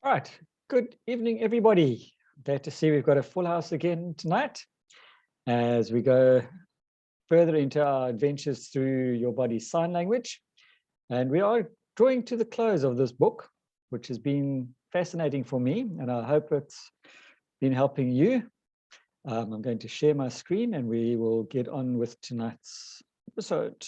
All right, good evening, everybody. Glad to see we've got a full house again tonight as we go further into our adventures through your body's sign language. And we are drawing to the close of this book, which has been fascinating for me, and I hope it's been helping you. I'm going to share my screen and we will get on with tonight's episode.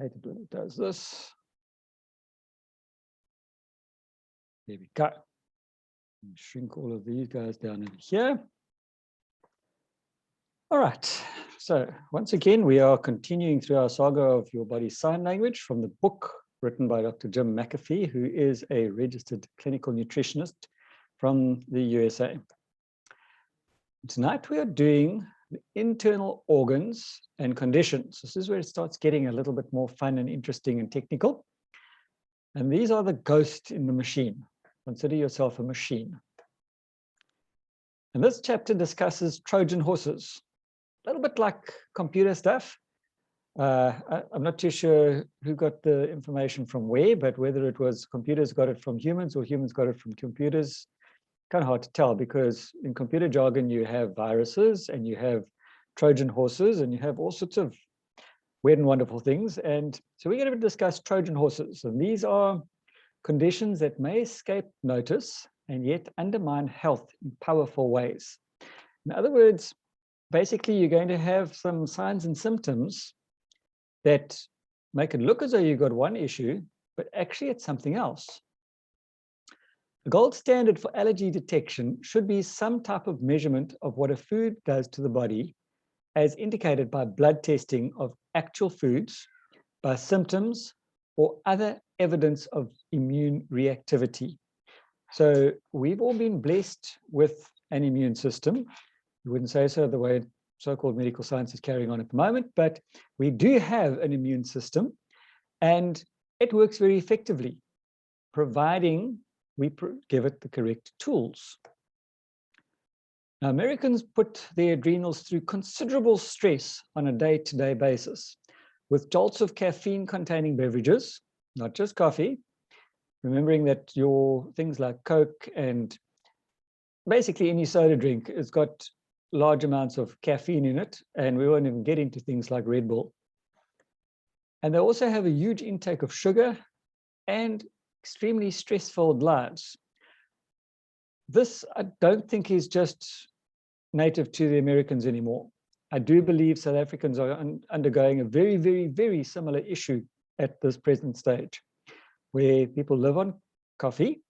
I hate it when it does this. There we go. Shrink all of these guys down in here. All right, so once again, we are continuing through our saga of your body's sign language from the book written by Dr. Jim McAfee, who is a registered clinical nutritionist from the USA. Tonight, we are doing the internal organs and conditions. This is where it starts getting a little bit more fun and interesting and technical. And these are the ghosts in the machine. Consider yourself a machine. And this chapter discusses Trojan horses. A little bit like computer stuff. I'm not too sure who got the information from where, but whether it was computers got it from humans or humans got it from computers, kind of hard to tell, because in computer jargon, you have viruses and you have Trojan horses and you have all sorts of weird and wonderful things. And so we're going to discuss Trojan horses. And these are conditions that may escape notice and yet undermine health in powerful ways. In other words, basically, you're going to have some signs and symptoms that make it look as though you've got one issue, but actually it's something else. The gold standard for allergy detection should be some type of measurement of what a food does to the body, as indicated by blood testing of actual foods, by symptoms, or other evidence of immune reactivity. So we've all been blessed with an immune system. You wouldn't say so the way so-called medical science is carrying on at the moment, but we do have an immune system and it works very effectively, providing we give it the correct tools. Now, Americans put their adrenals through considerable stress on a day-to-day basis with jolts of caffeine-containing beverages, not just coffee, remembering that your things like Coke and basically any soda drink has got large amounts of caffeine in it, and we won't even get into things like Red Bull. And they also have a huge intake of sugar and extremely stress-filled lives. This, I don't think, is just native to the Americans anymore. I do believe South Africans are undergoing a very, very, very similar issue at this present stage, where people live on coffee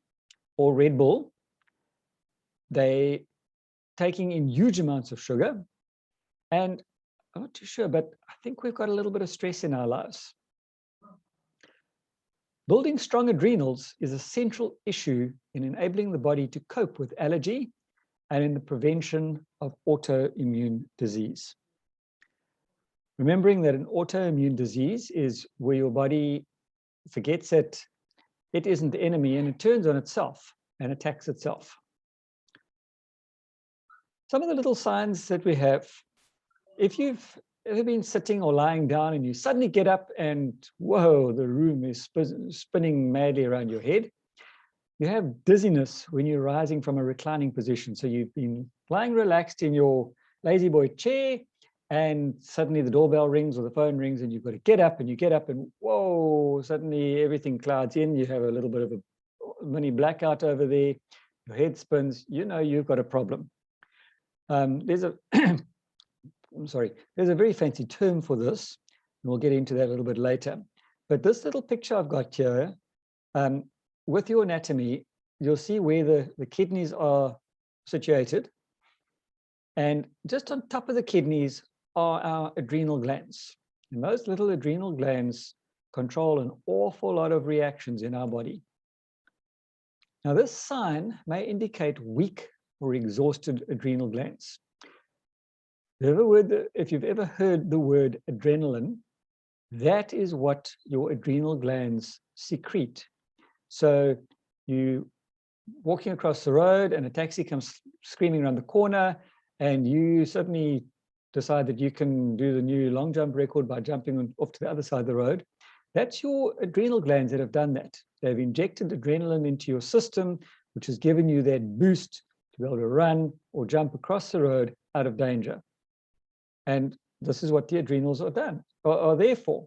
or Red Bull. They taking in huge amounts of sugar. And I'm not too sure, but I think we've got a little bit of stress in our lives. Building strong adrenals is a central issue in enabling the body to cope with allergy and in the prevention of autoimmune disease. Remembering that an autoimmune disease is where your body forgets that it isn't the enemy and it turns on itself and attacks itself. Some of the little signs that we have, if you've ever been sitting or lying down and you suddenly get up and whoa, the room is spinning madly around your head. You have dizziness when you're rising from a reclining position. So you've been lying relaxed in your lazy boy chair and suddenly the doorbell rings or the phone rings and you've got to get up and you get up and whoa, suddenly everything clouds in. You have a little bit of a mini blackout over there. Your head spins, you know you've got a problem. There's a there's a very fancy term for this, and we'll get into that a little bit later. But this little picture I've got here, with your anatomy, you'll see where the kidneys are situated. And just on top of the kidneys are our adrenal glands. And those little adrenal glands control an awful lot of reactions in our body. Now, this sign may indicate weak or exhausted adrenal glands. If you've ever heard the word adrenaline, that is what your adrenal glands secrete. So you walking across the road and a taxi comes screaming around the corner, and you suddenly decide that you can do the new long jump record by jumping off to the other side of the road. That's your adrenal glands that have done that. They've injected adrenaline into your system, which has given you that boost to be able to run or jump across the road out of danger. And this is what the adrenals are there for.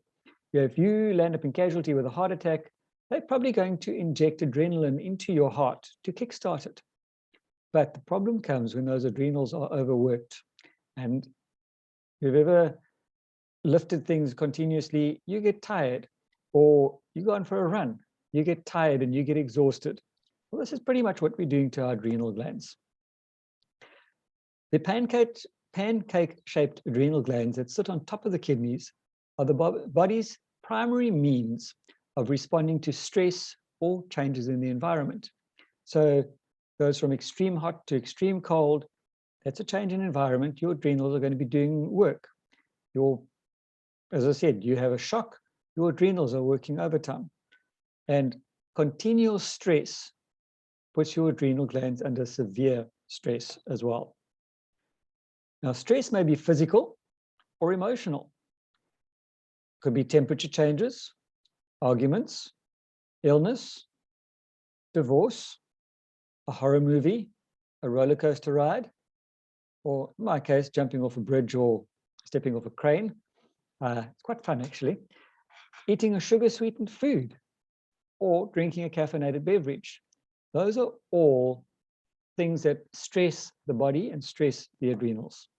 If you land up in casualty with a heart attack, they're probably going to inject adrenaline into your heart to kickstart it. But the problem comes when those adrenals are overworked. And if you've ever lifted things continuously, you get tired, or you go on for a run, you get tired and you get exhausted. Well, this is pretty much what we're doing to our adrenal glands. The pancake-shaped adrenal glands that sit on top of the kidneys are the body's primary means of responding to stress or changes in the environment. So it goes from extreme hot to extreme cold. That's a change in environment. Your adrenals are going to be doing work. As I said, you have a shock, your adrenals are working overtime. And continual stress puts your adrenal glands under severe stress as well. Now, stress may be physical or emotional. Could be temperature changes, arguments, illness, divorce, a horror movie, a roller coaster ride, or in my case, jumping off a bridge or stepping off a crane. It's quite fun, actually. Eating a sugar-sweetened food or drinking a caffeinated beverage. Those are all things that stress the body and stress the adrenals.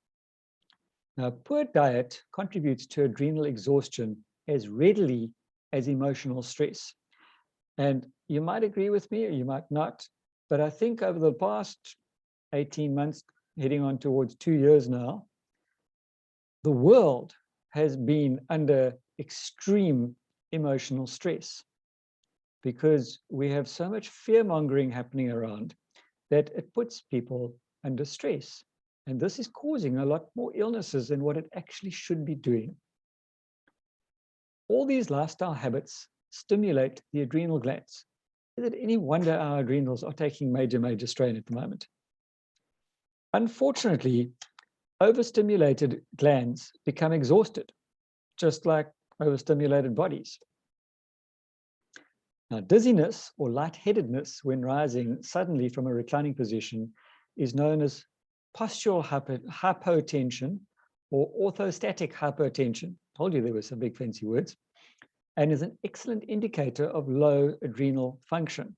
Now, poor diet contributes to adrenal exhaustion as readily as emotional stress. And you might agree with me or you might not, but I think over the past 18 months, heading on towards 2 years now, the world has been under extreme emotional stress because we have so much fear-mongering happening around that it puts people under stress. And this is causing a lot more illnesses than what it actually should be doing. All these lifestyle habits stimulate the adrenal glands. Is it any wonder our adrenals are taking major strain at the moment? Unfortunately, overstimulated glands become exhausted, just like overstimulated bodies. Now, dizziness or lightheadedness when rising suddenly from a reclining position is known as postural hypotension or orthostatic hypotension. Told you there were some big fancy words, and is an excellent indicator of low adrenal function.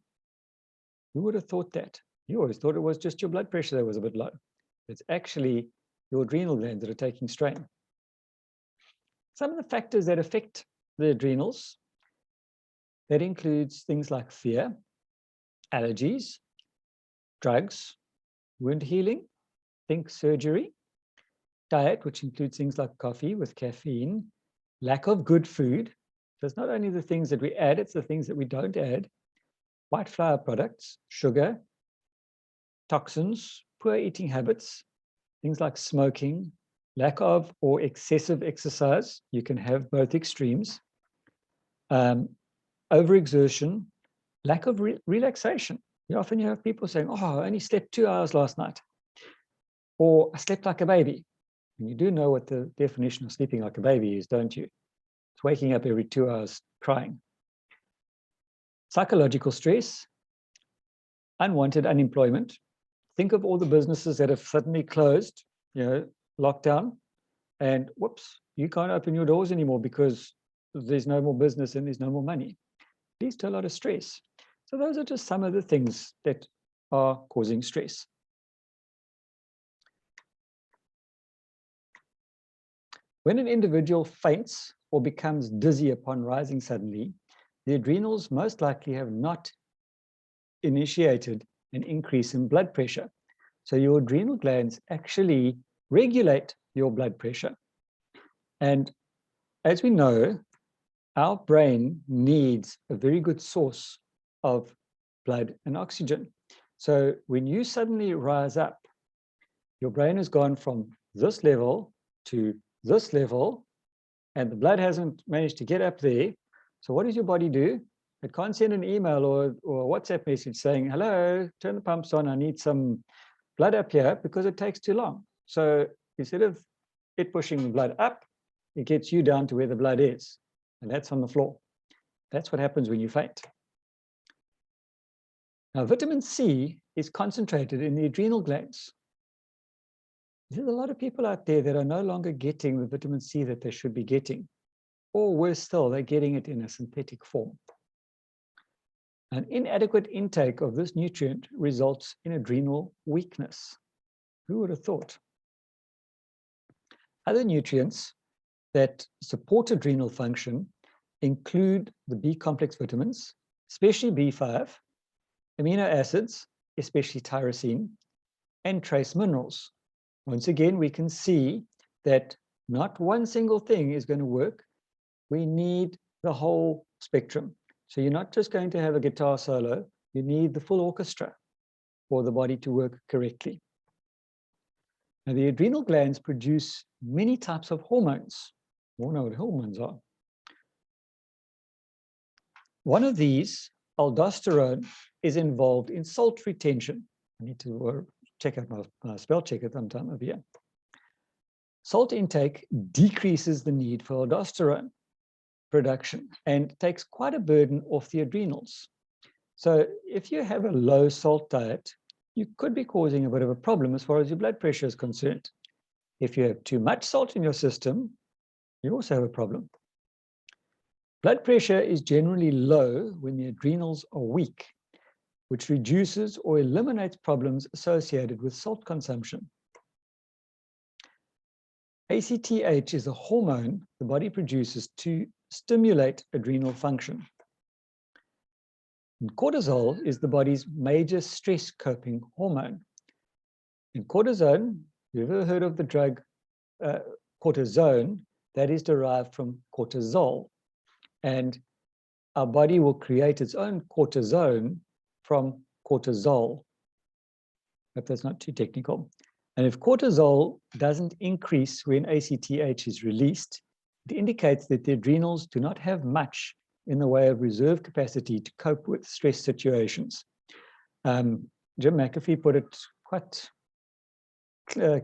Who would have thought that? You always thought it was just your blood pressure that was a bit low. It's actually your adrenal glands that are taking strain. Some of the factors that affect the adrenals, that includes things like fear, allergies, drugs, wound healing, think surgery, diet, which includes things like coffee with caffeine, lack of good food. So it's not only the things that we add, it's the things that we don't add, white flour products, sugar, toxins, poor eating habits, things like smoking, lack of or excessive exercise. You can have both extremes. Overexertion, lack of relaxation. Often you have people saying, oh, I only slept 2 hours last night. Or I slept like a baby. And you do know what the definition of sleeping like a baby is, don't you? It's waking up every 2 hours crying. Psychological stress, unwanted unemployment. Think of all the businesses that have suddenly closed, lockdown, and whoops, you can't open your doors anymore because there's no more business and there's no more money. Leads to a lot of stress. So those are just some of the things that are causing stress. When an individual faints or becomes dizzy upon rising suddenly, the adrenals most likely have not initiated an increase in blood pressure. So your adrenal glands actually regulate your blood pressure. And as we know, our brain needs a very good source of blood and oxygen. So when you suddenly rise up, your brain has gone from this level to this level, and the blood hasn't managed to get up there. So what does your body do? It can't send an email or a WhatsApp message saying, hello, turn the pumps on, I need some blood up here, because it takes too long. So instead of it pushing the blood up, it gets you down to where the blood is, and that's on the floor. That's what happens when you faint. Now, vitamin C is concentrated in the adrenal glands. There's a lot of people out there that are no longer getting the vitamin C that they should be getting, or worse still, they're getting it in a synthetic form. An inadequate intake of this nutrient results in adrenal weakness. Who would have thought? Other nutrients that support adrenal function include the B-complex vitamins, especially B5, amino acids, especially tyrosine, and trace minerals. Once again, we can see that not one single thing is going to work. We need the whole spectrum. So you're not just going to have a guitar solo, you need the full orchestra for the body to work correctly. Now, the adrenal glands produce many types of hormones. You all know what hormones are. One of these, aldosterone, is involved in salt retention. I need to check out my spell checker sometime over here. Salt intake decreases the need for aldosterone production and takes quite a burden off the adrenals. So if you have a low salt diet, you could be causing a bit of a problem as far as your blood pressure is concerned. If you have too much salt in your system, you also have a problem. Blood pressure is generally low when the adrenals are weak, which reduces or eliminates problems associated with salt consumption. ACTH is a hormone the body produces to stimulate adrenal function. And cortisol is the body's major stress coping hormone. And cortisone, you've ever heard of the drug cortisone? That is derived from cortisol. And our body will create its own cortisone from cortisol. Hope that's not too technical. And if cortisol doesn't increase when ACTH is released, it indicates that the adrenals do not have much in the way of reserve capacity to cope with stress situations. Jim McAfee put it quite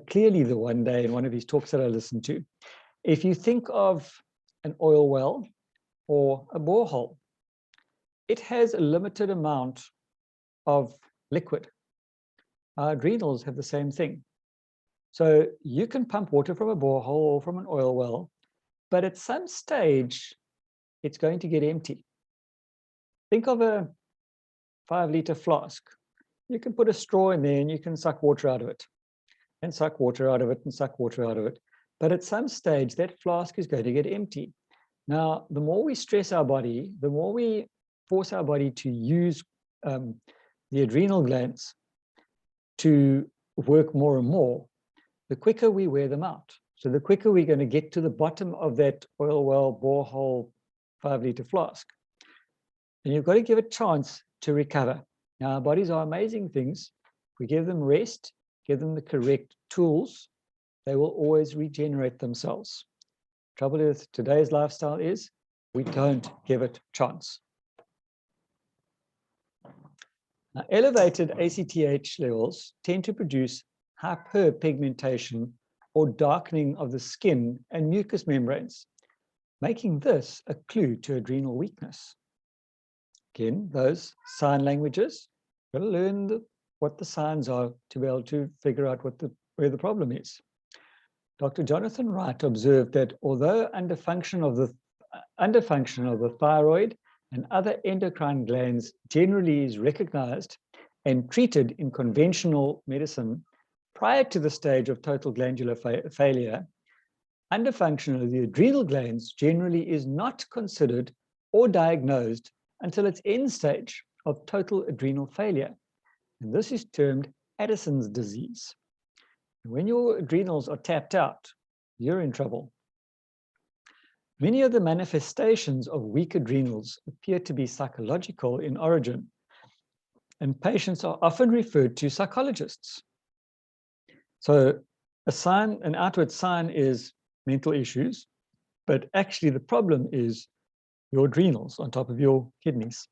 clearly the one day in one of his talks that I listened to. If you think of an oil well or a borehole, it has a limited amount of liquid. Our adrenals have the same thing. So you can pump water from a borehole or from an oil well, but at some stage, it's going to get empty. Think of a 5-liter flask. You can put a straw in there and you can suck water out of it, and suck water out of it, and suck water out of it. But at some stage, that flask is going to get empty. Now, the more we stress our body, the more we force our body to use the adrenal glands to work more and more, the quicker we wear them out. So the quicker we're going to get to the bottom of that oil well, borehole, 5-liter flask. And you've got to give it a chance to recover. Now, our bodies are amazing things. If we give them rest, give them the correct tools, they will always regenerate themselves. Trouble with today's lifestyle is we don't give it a chance. Now, elevated ACTH levels tend to produce hyperpigmentation or darkening of the skin and mucous membranes, making this a clue to adrenal weakness. Again, those sign languages, you've got to learn what the signs are to be able to figure out where the problem is. Dr. Jonathan Wright observed that although underfunction of the thyroid and other endocrine glands generally is recognized and treated in conventional medicine prior to the stage of total glandular failure, underfunction of the adrenal glands generally is not considered or diagnosed until its end stage of total adrenal failure. And this is termed Addison's disease. When your adrenals are tapped out, you're in trouble. Many of the manifestations of weak adrenals appear to be psychological in origin, and patients are often referred to psychologists. So an outward sign is mental issues, but actually the problem is your adrenals on top of your kidneys.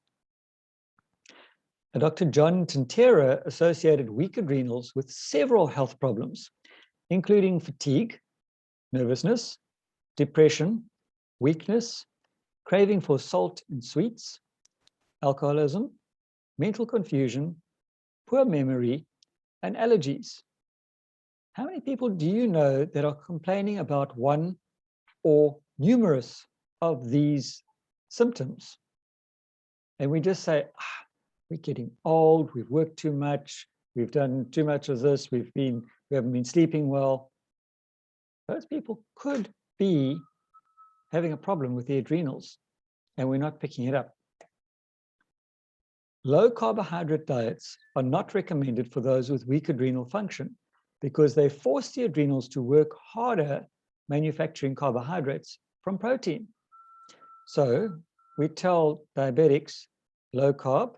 Dr. John Tintera associated weak adrenals with several health problems, including fatigue, nervousness, depression, weakness, craving for salt and sweets, alcoholism, mental confusion, poor memory, and allergies. How many people do you know that are complaining about one or numerous of these symptoms? And we just say, we're getting old, we've worked too much, we've done too much of this, we haven't been sleeping well. Those people could be having a problem with the adrenals, and we're not picking it up. Low carbohydrate diets are not recommended for those with weak adrenal function because they force the adrenals to work harder manufacturing carbohydrates from protein. So we tell diabetics low carb,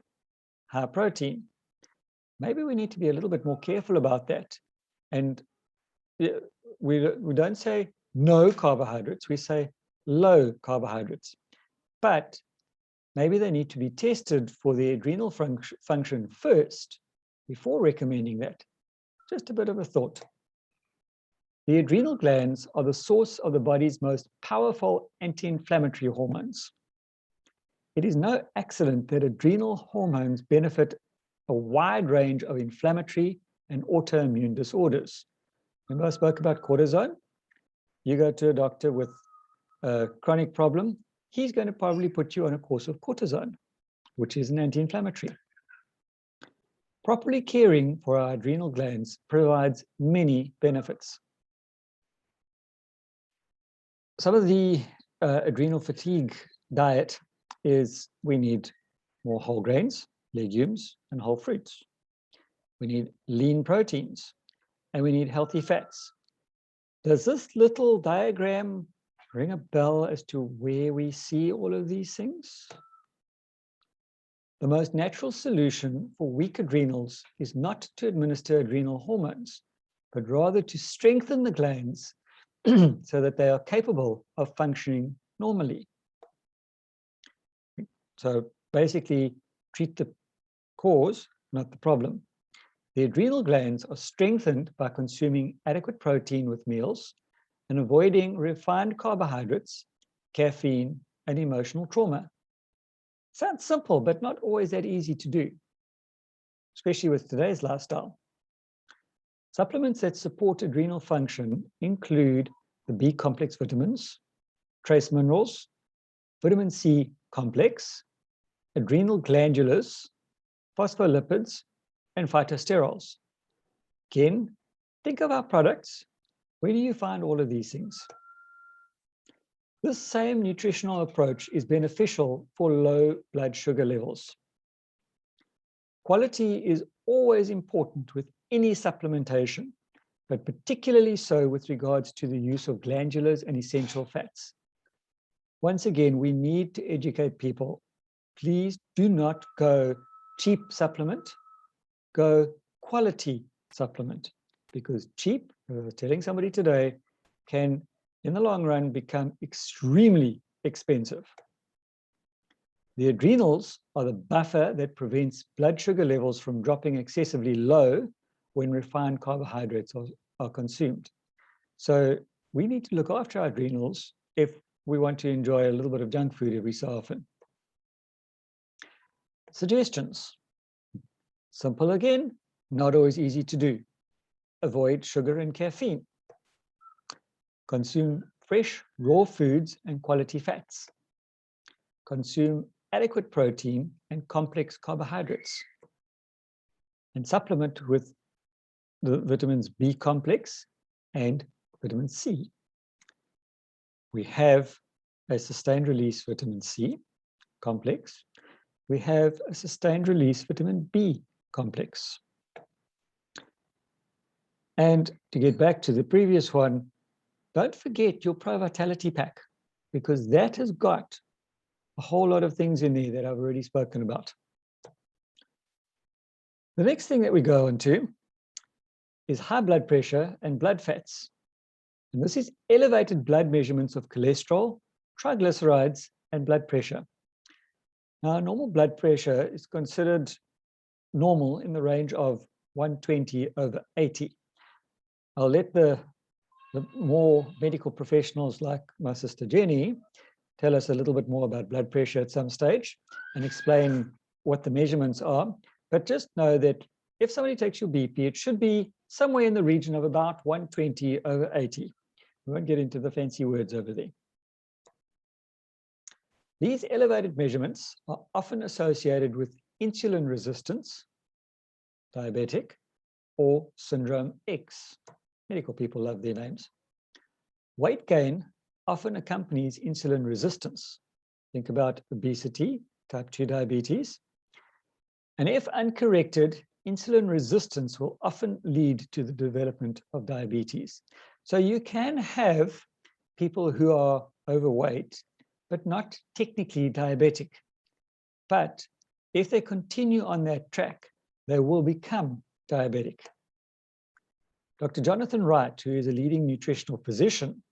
high protein. Maybe we need to be a little bit more careful about that. And we don't say no carbohydrates, we say low carbohydrates. But maybe they need to be tested for the adrenal function first before recommending that. Just a bit of a thought. The adrenal glands are the source of the body's most powerful anti-inflammatory hormones. It is no accident that adrenal hormones benefit a wide range of inflammatory and autoimmune disorders. Remember I spoke about cortisone? You go to a doctor with a chronic problem, he's going to probably put you on a course of cortisone, which is an anti-inflammatory. Properly caring for our adrenal glands provides many benefits. Some of the adrenal fatigue diet is we need more whole grains, legumes, and whole fruits. We need lean proteins, and we need healthy fats. Does this little diagram ring a bell as to where we see all of these things? The most natural solution for weak adrenals is not to administer adrenal hormones, but rather to strengthen the glands so that they are capable of functioning normally. So basically, treat the cause, not the problem. The adrenal glands are strengthened by consuming adequate protein with meals and avoiding refined carbohydrates, caffeine, and emotional trauma. Sounds simple, but not always that easy to do, especially with today's lifestyle. Supplements that support adrenal function include the B complex vitamins, trace minerals, vitamin C complex, adrenal glandulars, phospholipids, and phytosterols. Again, think of our products. Where do you find all of these things? This same nutritional approach is beneficial for low blood sugar levels. Quality is always important with any supplementation, but particularly so with regards to the use of glandulars and essential fats. Once again, we need to educate people. Please do not go cheap supplement, go quality supplement, because cheap, as I was telling somebody today, can in the long run become extremely expensive. The adrenals are the buffer that prevents blood sugar levels from dropping excessively low when refined carbohydrates are consumed. So we need to look after our adrenals if we want to enjoy a little bit of junk food every so often. Suggestions. Simple again, not always easy to do. Avoid sugar and caffeine. Consume fresh, raw foods and quality fats. Consume adequate protein and complex carbohydrates. And supplement with the vitamins B complex and vitamin C. We have a sustained release vitamin C complex. We have a sustained release vitamin B complex. And to get back to the previous one, don't forget your Pro Vitality pack, because that has got a whole lot of things in there that I've already spoken about. The next thing that we go into is high blood pressure and blood fats. And this is elevated blood measurements of cholesterol, triglycerides, and blood pressure. Now, normal blood pressure is considered normal in the range of 120/80. I'll let the more medical professionals like my sister Jenny tell us a little bit more about blood pressure at some stage and explain what the measurements are. But just know that if somebody takes your BP, it should be somewhere in the region of about 120/80. We won't get into the fancy words over there. These elevated measurements are often associated with insulin resistance, diabetic, or syndrome X. Medical people love their names. Weight gain often accompanies insulin resistance. Think about obesity, type 2 diabetes. And if uncorrected, insulin resistance will often lead to the development of diabetes. So you can have people who are overweight, but not technically diabetic. But if they continue on that track, they will become diabetic. Dr. Jonathan Wright, who is a leading nutritional physician,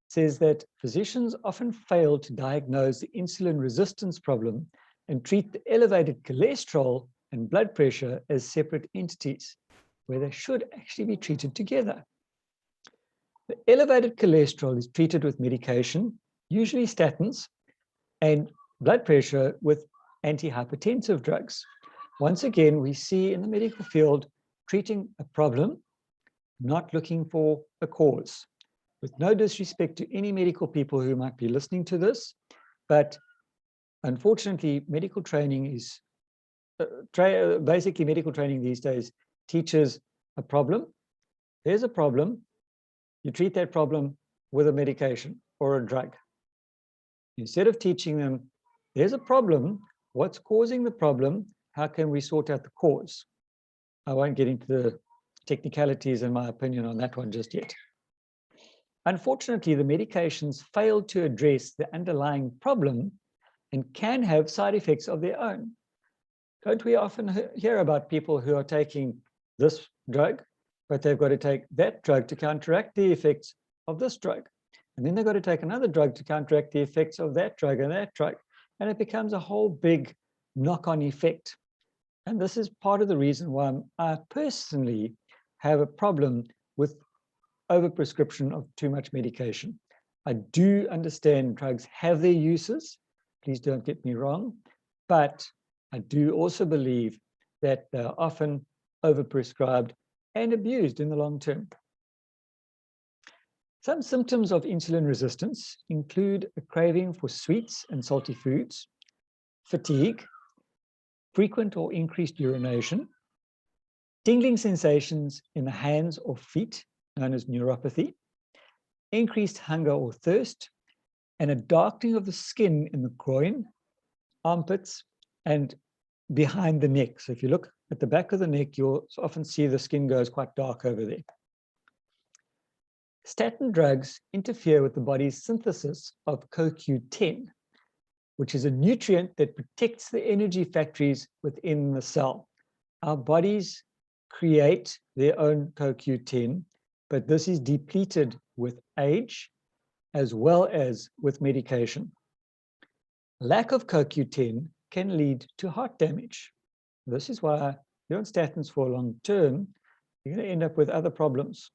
says that physicians often fail to diagnose the insulin resistance problem and treat the elevated cholesterol and blood pressure as separate entities, where they should actually be treated together. The elevated cholesterol is treated with medication, usually statins, and blood pressure with antihypertensive drugs. Once again, we see in the medical field treating a problem, not looking for a cause. With no disrespect to any medical people who might be listening to this, but unfortunately, medical training is basically medical training these days teaches a problem. There's a problem. You treat that problem with a medication or a drug. Instead of teaching them, there's a problem. What's causing the problem? How can we sort out the cause? I won't get into the technicalities and my opinion on that one just yet. Unfortunately, the medications fail to address the underlying problem and can have side effects of their own. Don't we often hear about people who are taking this drug, but they've got to take that drug to counteract the effects of this drug. And then they've got to take another drug to counteract the effects of that drug and that drug. And it becomes a whole big knock-on effect. And this is part of the reason why I personally have a problem with overprescription of too much medication. I do understand drugs have their uses, please don't get me wrong, but I do also believe that they're often overprescribed and abused in the long term. Some symptoms of insulin resistance include a craving for sweets and salty foods, fatigue, frequent or increased urination, tingling sensations in the hands or feet, known as neuropathy, increased hunger or thirst, and a darkening of the skin in the groin, armpits, and behind the neck. So if you look at the back of the neck, you'll often see the skin goes quite dark over there. Statin drugs interfere with the body's synthesis of CoQ10, which is a nutrient that protects the energy factories within the cell. Our bodies create their own CoQ10, but this is depleted with age as well as with medication. Lack of CoQ10 can lead to heart damage. This is why if you're on statins for a long term, you're going to end up with other problems.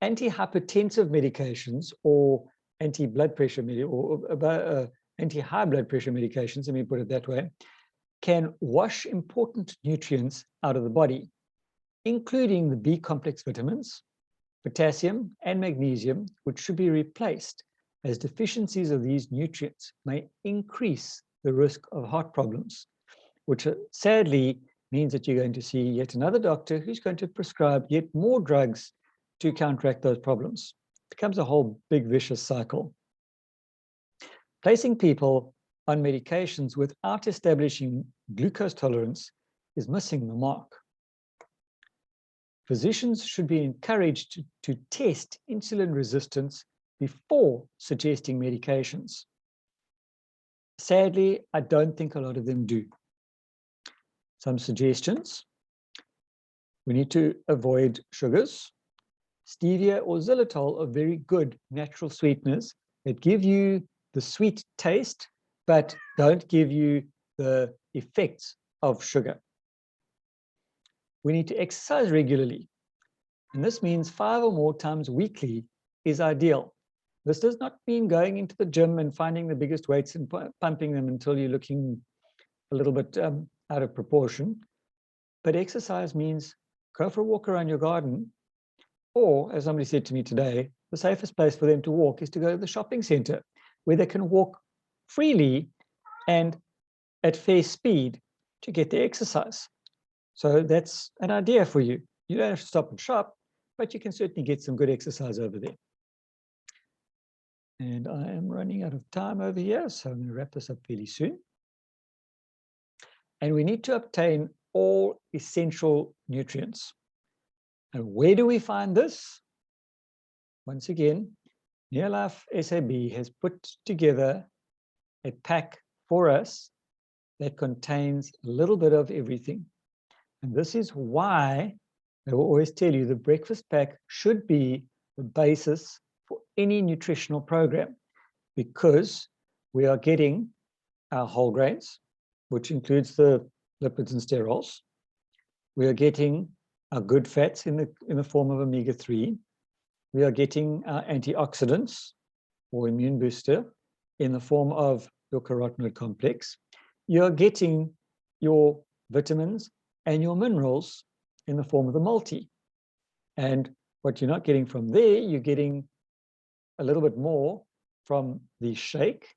Antihypertensive medications or anti-blood pressure anti-high blood pressure medications, let me put it that way, can wash important nutrients out of the body, including the B complex vitamins, potassium, and magnesium, which should be replaced, as deficiencies of these nutrients may increase the risk of heart problems, which sadly means that you're going to see yet another doctor who's going to prescribe yet more drugs to counteract those problems. It becomes a whole big vicious cycle. Placing people on medications without establishing glucose tolerance is missing the mark. Physicians should be encouraged to test insulin resistance before suggesting medications. Sadly, I don't think a lot of them do. Some suggestions: we need to avoid sugars. Stevia or xylitol are very good natural sweeteners that give you the sweet taste, but don't give you the effects of sugar. We need to exercise regularly. And this means 5 or more times weekly is ideal. This does not mean going into the gym and finding the biggest weights and pumping them until you're looking a little bit out of proportion. But exercise means go for a walk around your garden, or, as somebody said to me today, the safest place for them to walk is to go to the shopping center, where they can walk freely and at fair speed to get their exercise. So that's an idea for you. You don't have to stop and shop, but you can certainly get some good exercise over there. And I am running out of time over here, so I'm going to wrap this up fairly soon. And we need to obtain all essential nutrients. And where do we find this? Once again, Neolife SAB has put together a pack for us that contains a little bit of everything. And this is why I will always tell you the breakfast pack should be the basis for any nutritional program, because we are getting our whole grains, which includes the lipids and sterols. We are getting our good fats in the form of omega-3. We are getting our antioxidants or immune booster in the form of your carotenoid complex. You're getting your vitamins and your minerals in the form of the multi. And what you're not getting from there, you're getting a little bit more from the shake.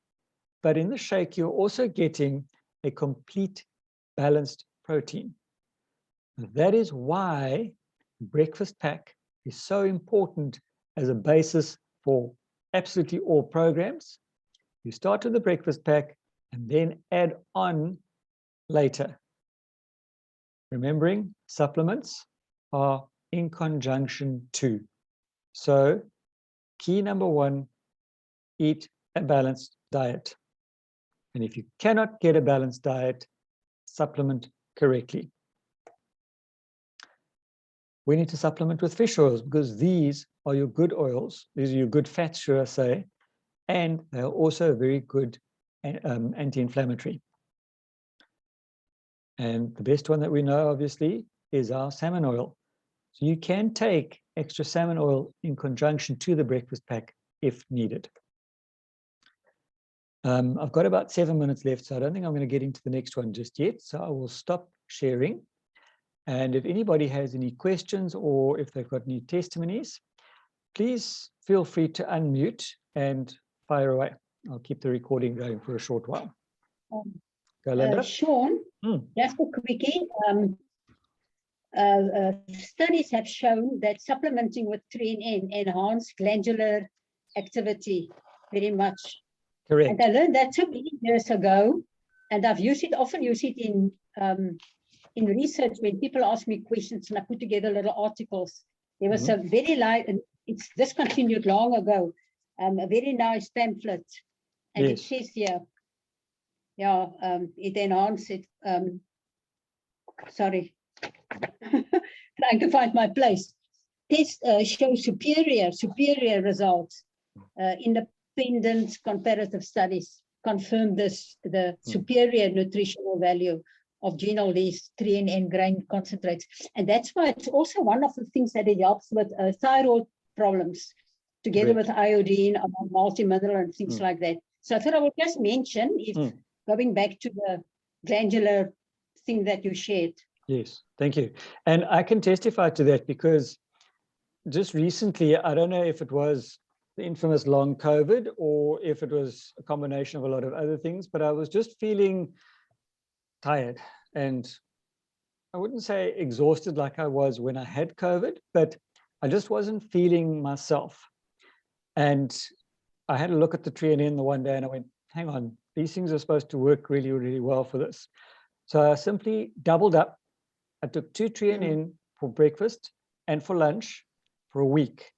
But in the shake, you're also getting a complete balanced protein. And that is why the breakfast pack is so important as a basis for absolutely all programs. You start with the breakfast pack and then add on later. Remembering, supplements are in conjunction too. So key number 1, eat a balanced diet. And if you cannot get a balanced diet, supplement correctly. We need to supplement with fish oils, because these are your good oils. These are your good fats, should I say, and they're also very good anti-inflammatory. And the best one that we know, obviously, is our salmon oil. So you can take extra salmon oil in conjunction to the breakfast pack if needed. I've got about 7 minutes left, so I don't think I'm going to get into the next one just yet. So I will stop sharing. And if anybody has any questions or if they've got any testimonies, please feel free to unmute and fire away. I'll keep the recording going for a short while. Go, Linda. Sean, just a quickie. Studies have shown that supplementing with 3NN enhance glandular activity very much. Correct. And I learned that so many years ago, and I've used it, often use it in research when people ask me questions and I put together little articles. There was a very light, and it's discontinued long ago, a very nice pamphlet. And it says here, yeah, it enhances it. Sorry, trying to find my place. Tests show superior results. Independent comparative studies confirm this, the superior nutritional value of Genol-Lee's 3NN grain concentrates. And that's why it's also one of the things that it helps with thyroid problems, together with iodine, multi-mineral and things like that. So I thought I would just mention, if going back to the glandular thing that you shared. Yes, thank you. And I can testify to that, because just recently, I don't know if it was the infamous long COVID or if it was a combination of a lot of other things, but I was just feeling tired, and I wouldn't say exhausted like I was when I had COVID, but I just wasn't feeling myself. And I had a look at the 3NN the one day and I went, hang on, these things are supposed to work really, really well for this. So I simply doubled up. I took 2 3NN for breakfast and for lunch for a week.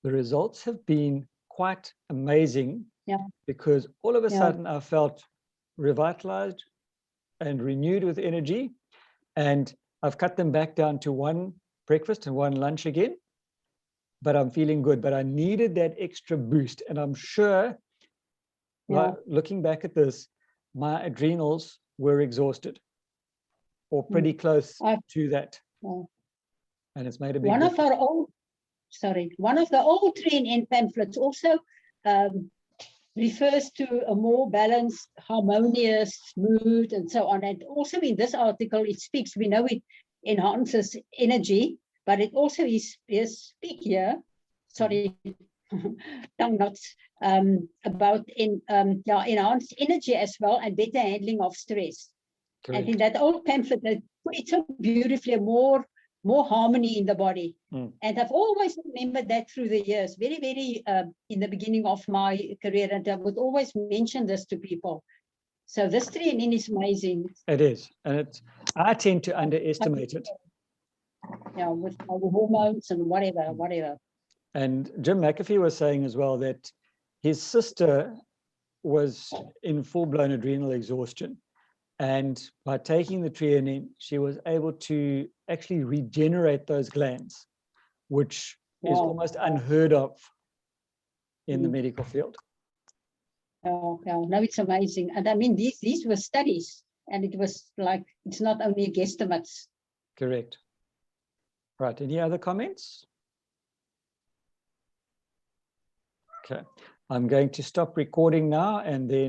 The results have been quite amazing, because all of a sudden I felt revitalized and renewed with energy. And I've cut them back down to 1 breakfast and 1 lunch again, but I'm feeling good. But I needed that extra boost. And I'm sure Like, looking back at this, my adrenals were exhausted or pretty close to that. Yeah. And it's made a big One of difference. our old, one of the old 3NN pamphlets also refers to a more balanced, harmonious mood and so on. And also in this article, it speaks, we know it enhances energy, but it also is speak here, sorry, tongue knots, about enhanced energy as well and better handling of stress. Correct. And in that old pamphlet, they put it so beautifully, more harmony in the body. And I've always remembered that through the years, very, very in the beginning of my career, and I would always mention this to people. So this 3NN is amazing. It is, and I tend to underestimate it. Yeah, with our hormones and whatever. And Jim McAfee was saying as well that his sister was in full-blown adrenal exhaustion. And by taking the 3NN, she was able to actually regenerate those glands, which is almost unheard of in the medical field. Oh, yeah, no, it's amazing. And I mean, these were studies, and it was like, it's not only guesstimates. Correct. Right, any other comments? Okay, I'm going to stop recording now and then